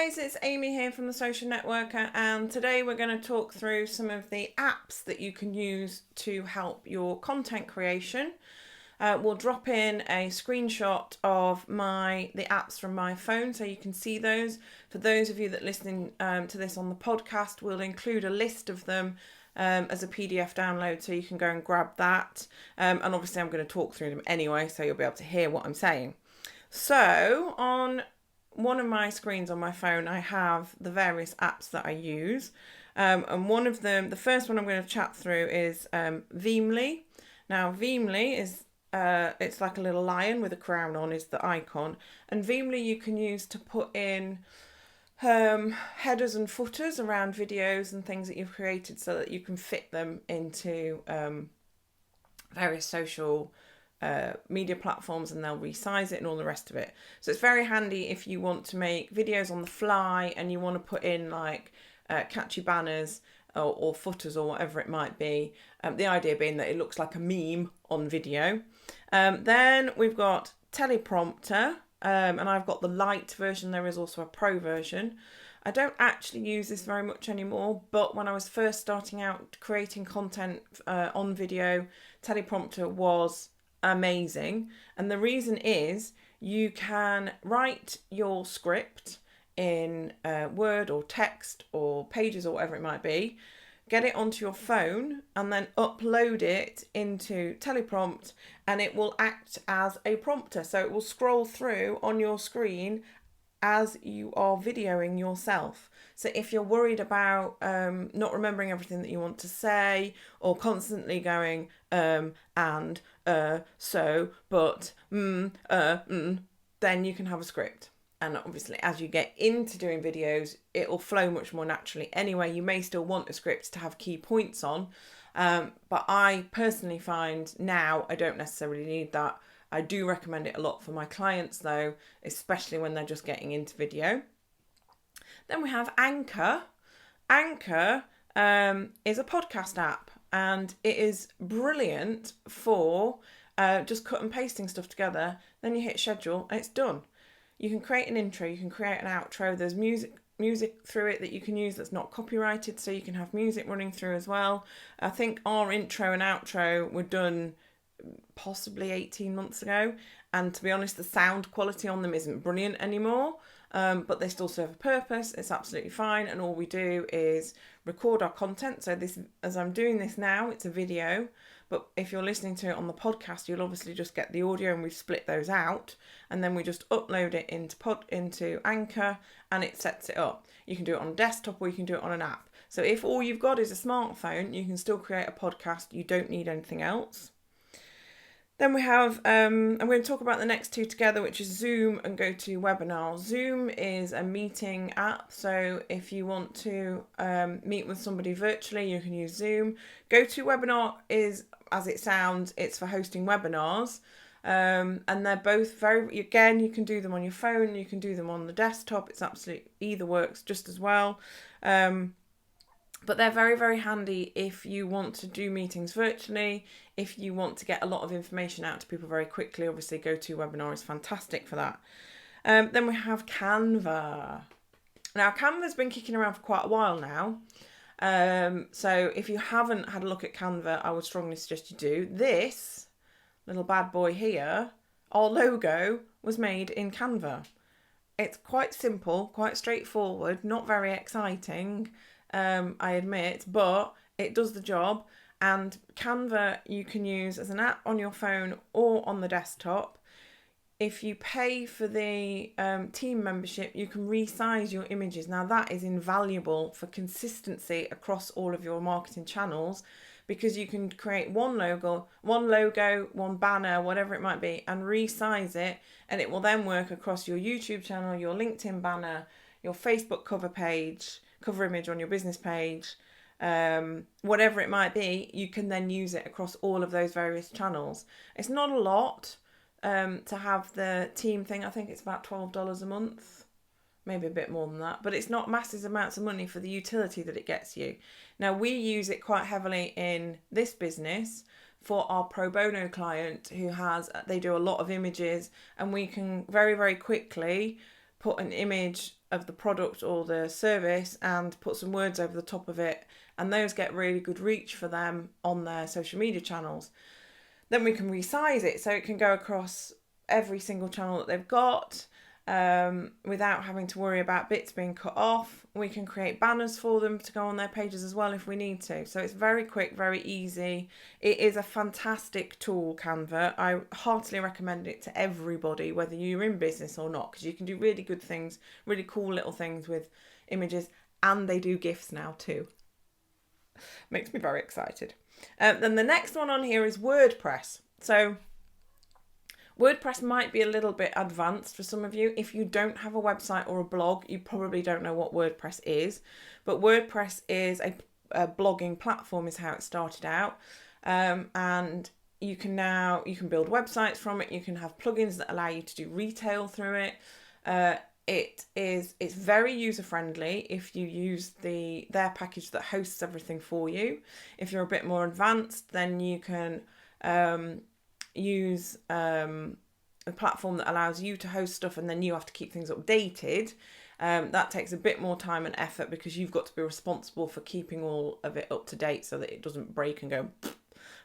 guys, it's Amy here from The Social Networker, and today we're going to talk through some of the apps that you can use to help your content creation. We'll drop in a screenshot of the apps from my phone so you can see those. For those of you that are listening to this on the podcast, we'll include a list of them as a PDF download so you can go and grab that. And obviously I'm going to talk through them anyway, so you'll be able to hear what I'm saying. So on one of my screens on my phone, I have the various apps that I use. And one of them, the first one I'm going to chat through is Veemly. Now, Veemly is, it's like a little lion with a crown on is the icon. And Veemly you can use to put in headers and footers around videos and things that you've created so that you can fit them into various social media platforms, and they'll resize it and all the rest of it. So it's very handy if you want to make videos on the fly and you want to put in like catchy banners or footers or whatever it might be. The idea being that it looks like a meme on video. Then we've got Teleprompter, and I've got the light version. There is also a pro version. I don't actually use this very much anymore, but when I was first starting out creating content on video, Teleprompter was amazing. And the reason is you can write your script in Word or text or Pages or whatever it might be, get it onto your phone and then upload it into Teleprompt, and it will act as a prompter. So it will scroll through on your screen as you are videoing yourself. So if you're worried about not remembering everything that you want to say, or constantly going and so but then you can have a script. And obviously as you get into doing videos, it will flow much more naturally anyway. You may still want a script to have key points on, but I personally find now I don't necessarily need that. I do recommend it a lot for my clients though, especially when they're just getting into video. Then we have Anchor. Anchor is a podcast app, and it is brilliant for just cut and pasting stuff together. Then you hit schedule and it's done. You can create an intro, you can create an outro. There's music through it that you can use that's not copyrighted, so you can have music running through as well. I think our intro and outro were done possibly 18 months ago, and to be honest the sound quality on them isn't brilliant anymore, but they still serve a purpose. It's absolutely fine, and all we do is record our content. So this, as I'm doing this now, it's a video, but if you're listening to it on the podcast, you'll obviously just get the audio, and we've split those out, and then we just upload it into Anchor, and it sets it up. You can do it on desktop or you can do it on an app. So if all you've got is a smartphone, you can still create a podcast. You don't need anything else. Then we have, I'm going to talk about the next two together, which is Zoom and GoToWebinar. Zoom is a meeting app, so if you want to meet with somebody virtually, you can use Zoom. GoToWebinar is, as it sounds, it's for hosting webinars, and they're both again, you can do them on your phone, you can do them on the desktop. It's absolutely, either works just as well. But they're very, very handy if you want to do meetings virtually, if you want to get a lot of information out to people very quickly. Obviously, GoToWebinar is fantastic for that. Then we have Canva. Now, Canva's been kicking around for quite a while now. So if you haven't had a look at Canva, I would strongly suggest you do. This little bad boy here, our logo, was made in Canva. It's quite simple, quite straightforward, not very exciting, I admit, but it does the job. And Canva you can use as an app on your phone or on the desktop. If you pay for the team membership, you can resize your images. Now that is invaluable for consistency across all of your marketing channels, because you can create one logo, one banner, whatever it might be, and resize it, and it will then work across your YouTube channel, your LinkedIn banner, your Facebook cover image on your business page, whatever it might be. You can then use it across all of those various channels. It's not a lot to have the team thing. I think it's about $12 a month, maybe a bit more than that, but it's not massive amounts of money for the utility that it gets you. Now, we use it quite heavily in this business for our pro bono client they do a lot of images, and we can very, very quickly put an image of the product or the service and put some words over the top of it, and those get really good reach for them on their social media channels. Then we can resize it so it can go across every single channel that they've got, without having to worry about bits being cut off. We can create banners for them to go on their pages as well if we need to. So it's very quick, very easy. It is a fantastic tool, Canva. I heartily recommend it to everybody, whether you're in business or not, because you can do really good things, really cool little things with images, and they do GIFs now too. Makes me very excited. Then the next one on here is WordPress. So WordPress might be a little bit advanced for some of you. If you don't have a website or a blog, you probably don't know what WordPress is. But WordPress is a blogging platform, is how it started out. And you can build websites from it. You can have plugins that allow you to do retail through it. It's very user friendly if you use their package that hosts everything for you. If you're a bit more advanced, then you can use a platform that allows you to host stuff, and then you have to keep things updated. That takes a bit more time and effort because you've got to be responsible for keeping all of it up to date so that it doesn't break and go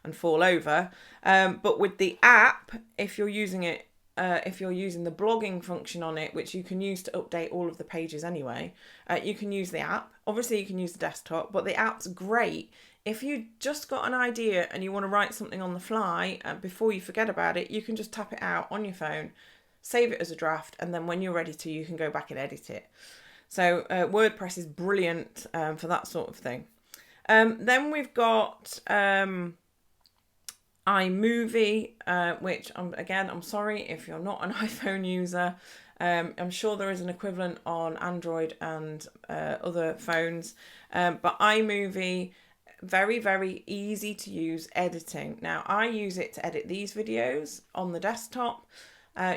and fall over. But with the app, if you're using it, if you're using the blogging function on it, which you can use to update all of the pages anyway, you can use the app. Obviously, you can use the desktop, but the app's great. If you just got an idea and you want to write something on the fly, before you forget about it, you can just tap it out on your phone, save it as a draft, and then when you're ready to, you can go back and edit it. So WordPress is brilliant for that sort of thing. Then we've got iMovie, which I'm sorry if you're not an iPhone user. I'm sure there is an equivalent on Android and other phones, but iMovie, very, very easy to use editing. Now, I use it to edit these videos on the desktop.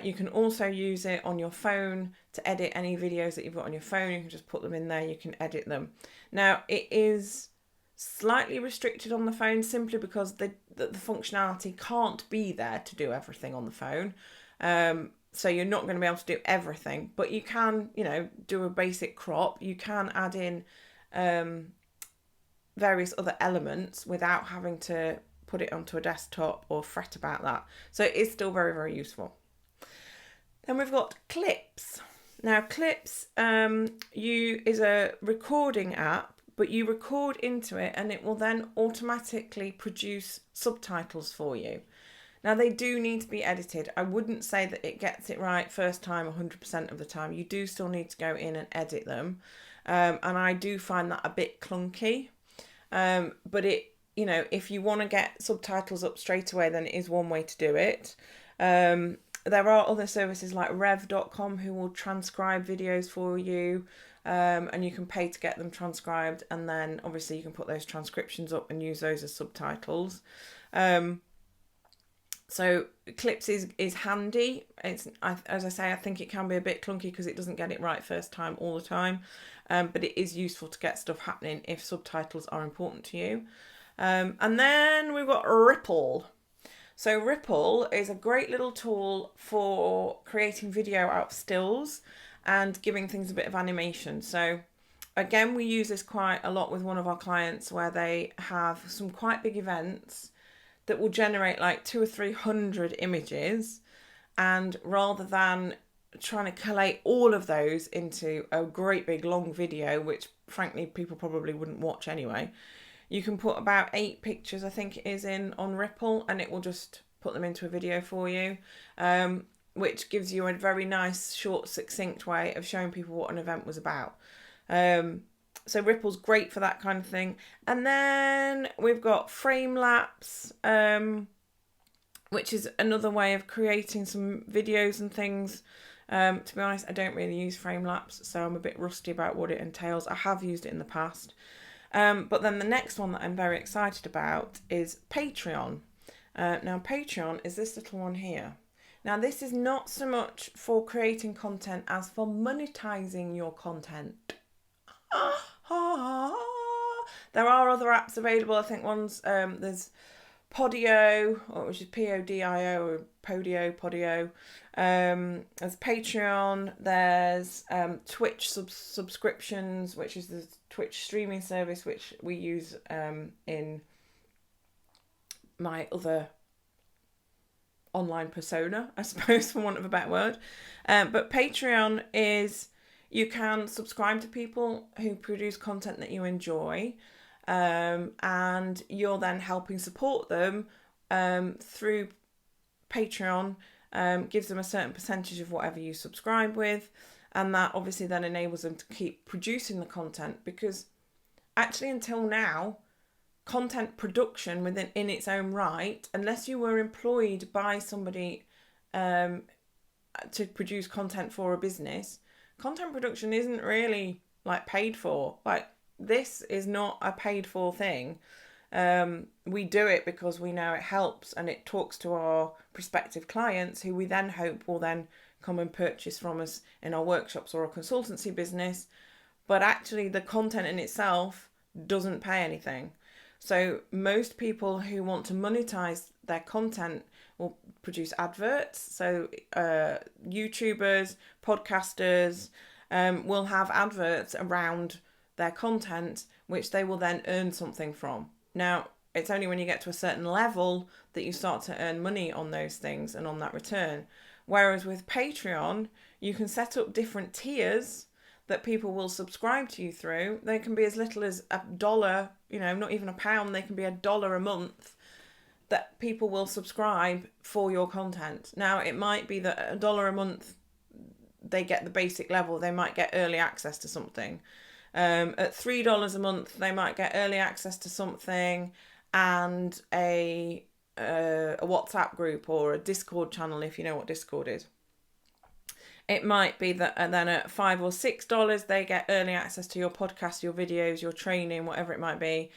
You can also use it on your phone to edit any videos that you've got on your phone. You can just put them in there, you can edit them. Now, it is slightly restricted on the phone simply because the functionality can't be there to do everything on the phone. So you're not going to be able to do everything, but you can, do a basic crop. You can add in various other elements without having to put it onto a desktop or fret about that. So it is still very, very useful. Then we've got Clips. Now, Clips is a recording app, but you record into it and it will then automatically produce subtitles for you. Now, they do need to be edited. I wouldn't say that it gets it right first time 100% of the time. You do still need to go in and edit them. And I do find that a bit clunky. But if you want to get subtitles up straight away, then it is one way to do it. There are other services like rev.com who will transcribe videos for you, and you can pay to get them transcribed, and then obviously you can put those transcriptions up and use those as subtitles. So Clips is handy. As I say, I think it can be a bit clunky because it doesn't get it right first time all the time, but it is useful to get stuff happening if subtitles are important to you. And then we've got Ripple. So Ripple is a great little tool for creating video out of stills and giving things a bit of animation. So again, we use this quite a lot with one of our clients where they have some quite big events that will generate like 200 or 300 images, and rather than trying to collate all of those into a great big long video, which frankly people probably wouldn't watch anyway, you can put about 8 pictures, I think it is, on Ripple, and it will just put them into a video for you, which gives you a very nice, short, succinct way of showing people what an event was about. So Ripple's great for that kind of thing. And then we've got Framelapse, which is another way of creating some videos and things. To be honest, I don't really use Framelapse, so I'm a bit rusty about what it entails. I have used it in the past. But then the next one that I'm very excited about is Patreon. Now, Patreon is this little one here. Now, this is not so much for creating content as for monetizing your content. There are other apps available. I think there's Podio, which is Podio, or Podio. There's Patreon. There's Twitch subscriptions, which is the Twitch streaming service, which we use in my other online persona, I suppose, for want of a better word. But Patreon is, you can subscribe to people who produce content that you enjoy, and you're then helping support them through Patreon. Gives them a certain percentage of whatever you subscribe with, and that obviously then enables them to keep producing the content, because actually until now, content production within in its own right, unless you were employed by somebody to produce content for a business, content production isn't really like paid for. Like, this is not a paid for thing. We do it because we know it helps and it talks to our prospective clients, who we then hope will then come and purchase from us in our workshops or a consultancy business. But actually the content in itself doesn't pay anything. So most people who want to monetize their content will produce adverts. So YouTubers, podcasters will have adverts around their content, which they will then earn something from. Now, it's only when you get to a certain level that you start to earn money on those things and on that return. Whereas with Patreon, you can set up different tiers that people will subscribe to you through. They can be as little as $1, not even £1. They can be $1 a month that people will subscribe for your content. Now, it might be that $1 a month, they get the basic level. They might get early access to something. At $3 a month, they might get early access to something and a WhatsApp group or a Discord channel, if you know what Discord is. It might be that, and then at $5 or $6, they get early access to your podcast, your videos, your training, whatever it might be.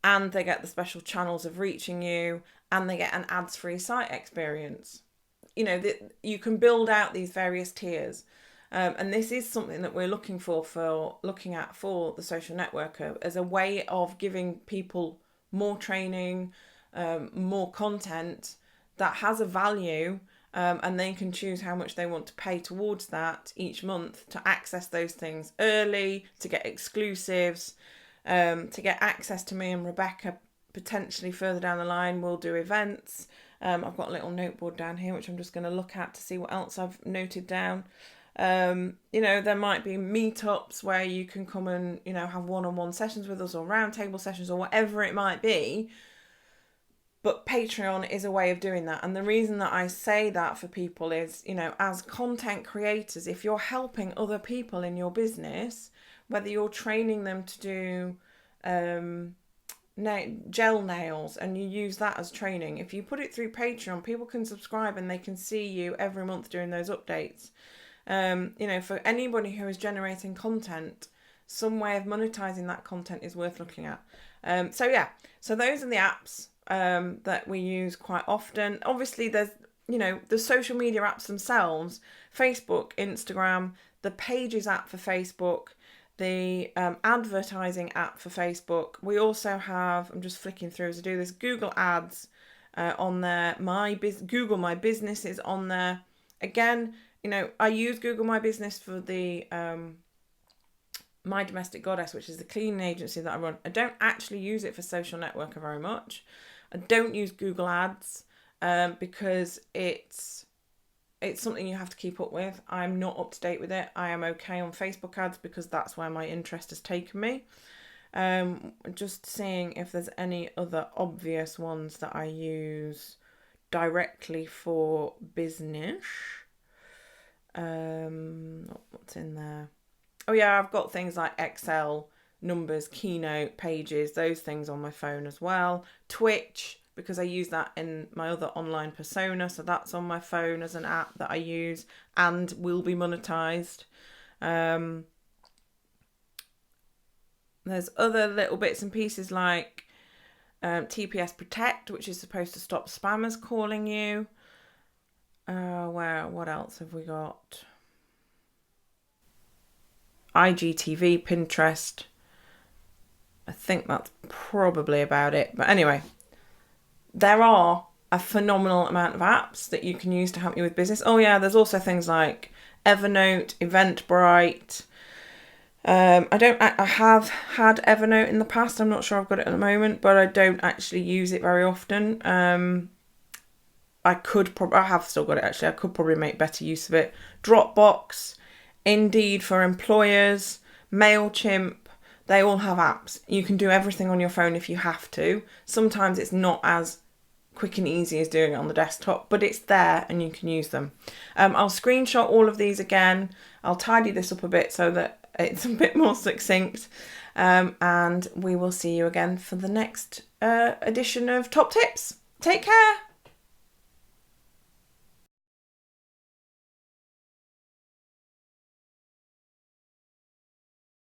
And they get the special channels of reaching you, and they get an ads-free site experience. You can build out these various tiers. And this is something that we're looking at for the Social Networker, as a way of giving people more training, more content that has a value, and they can choose how much they want to pay towards that each month to access those things early, to get exclusives, to get access to me and Rebecca potentially further down the line. We'll do events. I've got a little noteboard down here, which I'm just going to look at to see what else I've noted down. There might be meetups where you can come and, have one-on-one sessions with us, or roundtable sessions, or whatever it might be. But Patreon is a way of doing that. And the reason that I say that for people is, as content creators, if you're helping other people in your business, whether you're training them to do gel nails and you use that as training, if you put it through Patreon, people can subscribe and they can see you every month doing those updates. For anybody who is generating content, some way of monetizing that content is worth looking at. So those are the apps that we use quite often. Obviously, there's the social media apps themselves: Facebook, Instagram, the Pages app for Facebook, the advertising app for Facebook. We also have, I'm just flicking through as I do this, Google Ads on there. Google My Business is on there. Again, I use Google My Business for the My Domestic Goddess, which is the cleaning agency that I run. I don't actually use it for Social Networker very much. I don't use Google Ads because it's something you have to keep up with. I'm not up to date with it. I am okay on Facebook ads because that's where my interest has taken me. Just seeing if there's any other obvious ones that I use directly for business. What's in there? Oh yeah, I've got things like Excel, Numbers, Keynote, Pages, those things on my phone as well. Twitch, because I use that in my other online persona, so that's on my phone as an app that I use and will be monetized. There's other little bits and pieces like TPS Protect, which is supposed to stop spammers calling you. What else have we got? IGTV, Pinterest. I think that's probably about it. But anyway, there are a phenomenal amount of apps that you can use to help you with business. Oh yeah, there's also things like Evernote, Eventbrite. I have had Evernote in the past. I'm not sure I've got it at the moment, but I don't actually use it very often. I have still got it actually. I could probably make better use of it. Dropbox, Indeed for employers, MailChimp, they all have apps. You can do everything on your phone if you have to. Sometimes it's not as quick and easy as doing it on the desktop, but it's there and you can use them. I'll screenshot all of these again. I'll tidy this up a bit so that it's a bit more succinct. And we will see you again for the next edition of Top Tips. Take care.